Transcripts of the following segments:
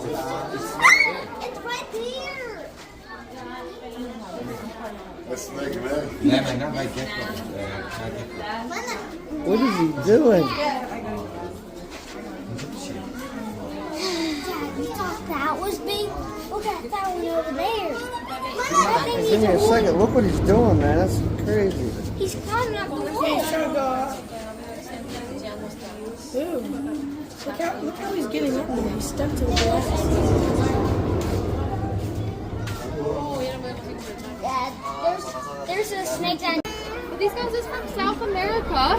It's right here. Let's make it, man. Nee, maar nou bij Jack. What is he doing? You thought that was big? Look at that one over there. Give me a second. Look what he's doing, man. That's crazy. He's climbing up the wall. Ooh. Look how he's getting up there. He's stuck to the glass. Yeah, there's a snake down. These guys is from South America.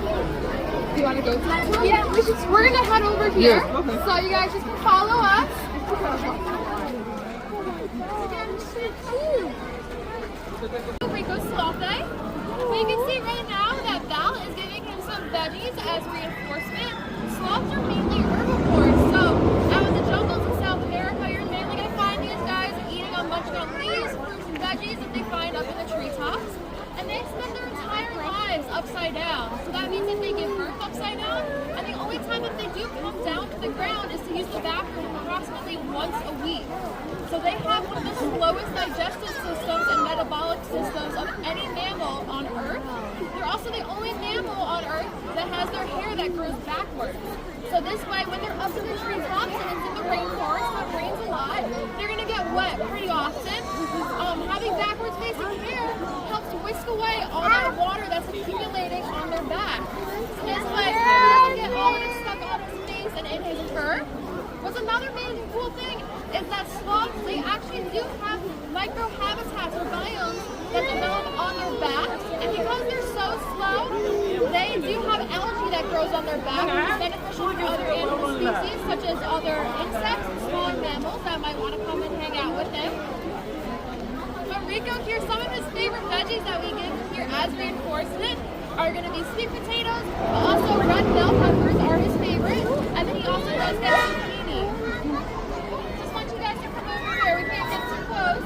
Do you want to go to that one? Yeah, we're gonna head over here. So you guys just follow us. Rico Sloth Day. But you can see right now that Val is giving him some veggies as reinforcement. Sloths are mainly herbivores, so out in the jungles in South America, you're mainly gonna find these guys eating on munching on leaves, fruits, and veggies that they find up in the treetops. And they spend their entire lives upside down. So that means that they give birth upside down. And the only time that they do come down to the ground is to use the bathroom approximately once a week. So they have one of the slowest digestive systems and metabolic systems of any mammal on Earth. They're also the only mammal on Earth that has their hair that grows backwards. So this way, when they're up in the treetops and it's in the rainforest, where it rains a lot, they're going to get wet pretty often. Having backwards facing hair helps whisk away all that water that's accumulating on their back. So this way, he doesn't get all of it stuck on his face and in his fur. What's another amazing cool thing is that sloths, they actually do have microhabitats or biomes that develop on their backs. And because they're so slow, they do have algae that grows on their back, which is beneficial for other animal species, such as other insects and smaller mammals that might want to come and hang out with him. But Rico here, some of his favorite veggies that we give him here as reinforcement are going to be sweet potatoes, but also red bell peppers are his favorite, and then he also does get zucchini. Just want you guys to come over here. We can't get too close.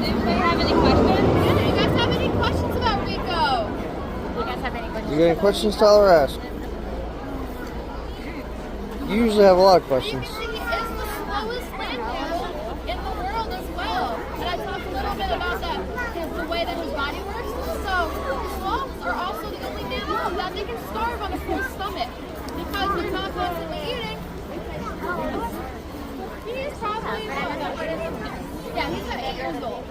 Anybody have any questions? Yeah, do you guys have any questions about Rico? Do you guys have any questions? You got any questions, tell or ask? You usually have a lot of questions. He is the slowest land mammal in the world as well. And I talked a little bit about that, the way that his body works. So sloths are also the only mammal that they can starve on a full stomach because they're not constantly eating. He is probably he's about 8 years old.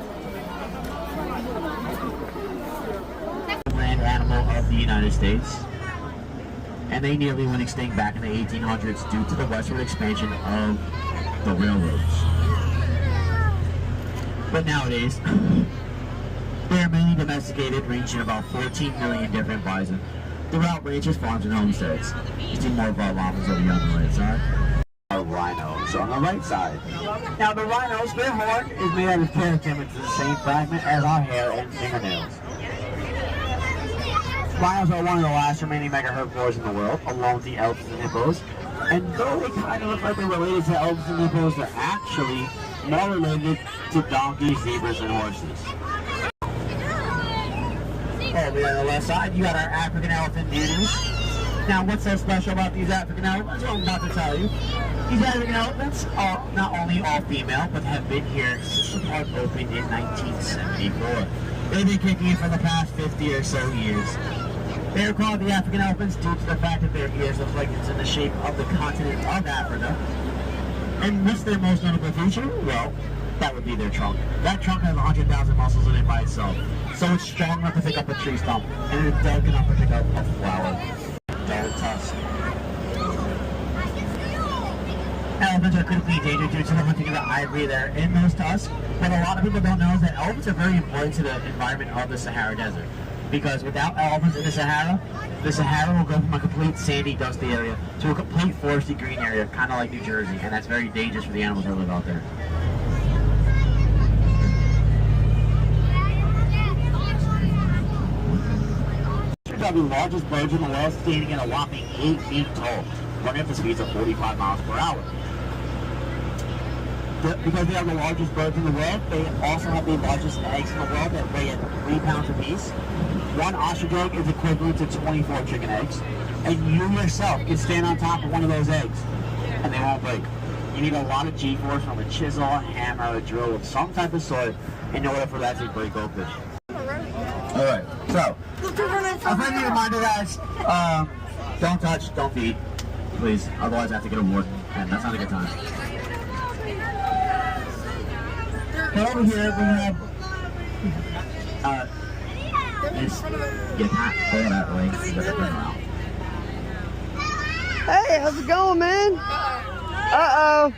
Land animal of the United States, and they nearly went extinct back in the 1800s due to the westward expansion of the railroads. But nowadays, they are mainly domesticated, reaching about 14 million different bison throughout ranches, farms, and homesteads. You see more of our llamas over here on the right side. Our rhinos on the right side. Now the rhinos, their horn is made out of keratin, which is the same fragment as our hair and fingernails. Rhinos are one of the last remaining mega herbivores in the world, along with the elephants and hippos. And though they kind of look like they're related to elephants and hippos, they're actually more related to donkeys, zebras, and horses. Over on the left side, you got our African elephant beauties. Now, what's so special about these African elephants? Well, I'm about to tell you. These African elephants are not only all female, but have been here since the park opened in 1974. They've been kicking it for the past 50 or so years. They are called the African elephants due to the fact that their ears look like it's in the shape of the continent of Africa. And what's their most notable feature? Well, that would be their trunk. That trunk has 100,000 muscles in it by itself. So it's strong enough to pick up a tree stump, and it's delicate enough to pick up a flower. Dull tusk. Elephants are critically endangered due to the hunting of the ivory that are in those tusks. But a lot of people don't know is that elephants are very important to the environment of the Sahara Desert. Because without elephants in the Sahara will go from a complete sandy, dusty area to a complete foresty green area, kind of like New Jersey, and that's very dangerous for the animals that live out there. Are the largest birds in the world, standing at a whopping 8 feet tall, running at the speeds of 45 miles per hour. Because they are the largest birds in the world, they also have the largest eggs in the world that weigh at 3 pounds apiece. One ostrich egg is equivalent to 24 chicken eggs, and you yourself can stand on top of one of those eggs, and they won't break. You need a lot of G-force from a chisel, a hammer, a drill of some type of sort in order for that to break open. Alright, so, a friendly reminder guys, don't touch, don't beat, please, otherwise I have to get a warden, and that's not a good time. But over here we have, this, get that, go that way, get that around. Hey, how's it going, man? Uh-oh.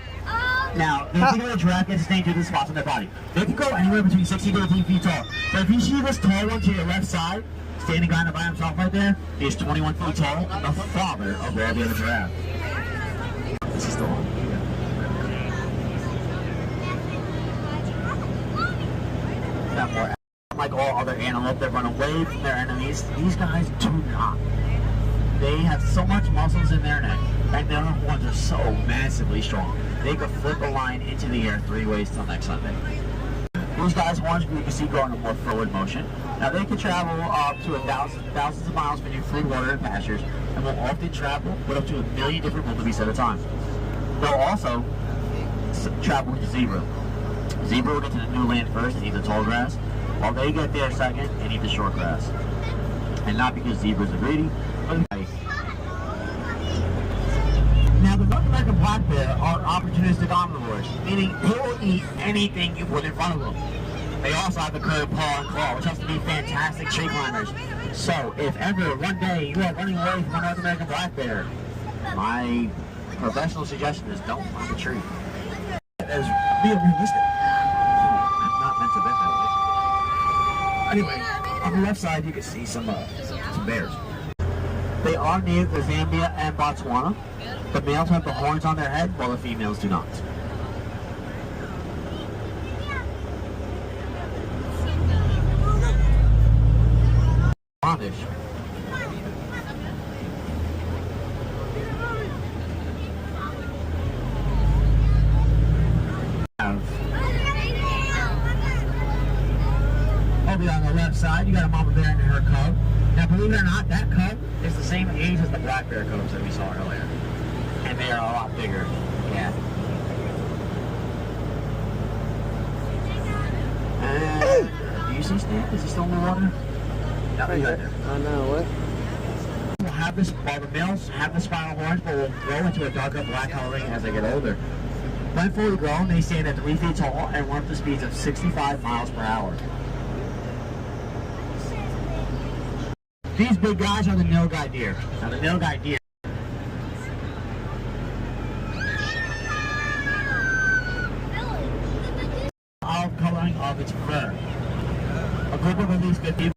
Now, the particular giraffe gets staying to the spots on their body. They can go anywhere between 60 to 18 feet tall. But if you see this tall one to your left side, standing kind of by himself right there, he's 21 feet tall, the father of all the other giraffes. This is the one. Now, more like all other antelope that run away from their enemies, these guys do not. They have so much muscles in their neck, and their horns are so massively strong. They could flip a line into the air 3 ways till next Sunday. These guys' horns you can see go in a more forward motion. Now they can travel up to thousands of miles between food, water, and pastures, and will often travel with up to 1 million different wildebeest at a time. They'll also travel with zebra. Zebra will get to the new land first and eat the tall grass, while they get there second and eat the short grass. And not because zebras are greedy, but now the North American black bear are opportunistic omnivores, meaning they will eat anything you put in front of them. They also have the curved paw and claw, which helps to be fantastic tree climbers. So if ever one day you are running away from a North American black bear, my professional suggestion is don't climb a tree. That is realistic. Not meant to bend that way. Anyway, on the left side you can see some bears. They are native to Zambia and Botswana. The males have the horns on their head, while the females do not. Blondish. Over on the left side, you got a mama bear and her cub. Now, believe it or not, that cub is the same age as the black bear cubs that we saw earlier. And they are a lot bigger. Yeah. Do you see Stan? Is he still in the water? No, he's right there. I know, what? We'll have this, while the males have the spiral horns, but will grow into a darker black coloring as they get older. When fully grown, they stand at 3 feet tall and run up to speeds of 65 miles per hour. These big guys are the nilgai deer. Now the nilgai deer olive coloring of its fur. A group of at least 50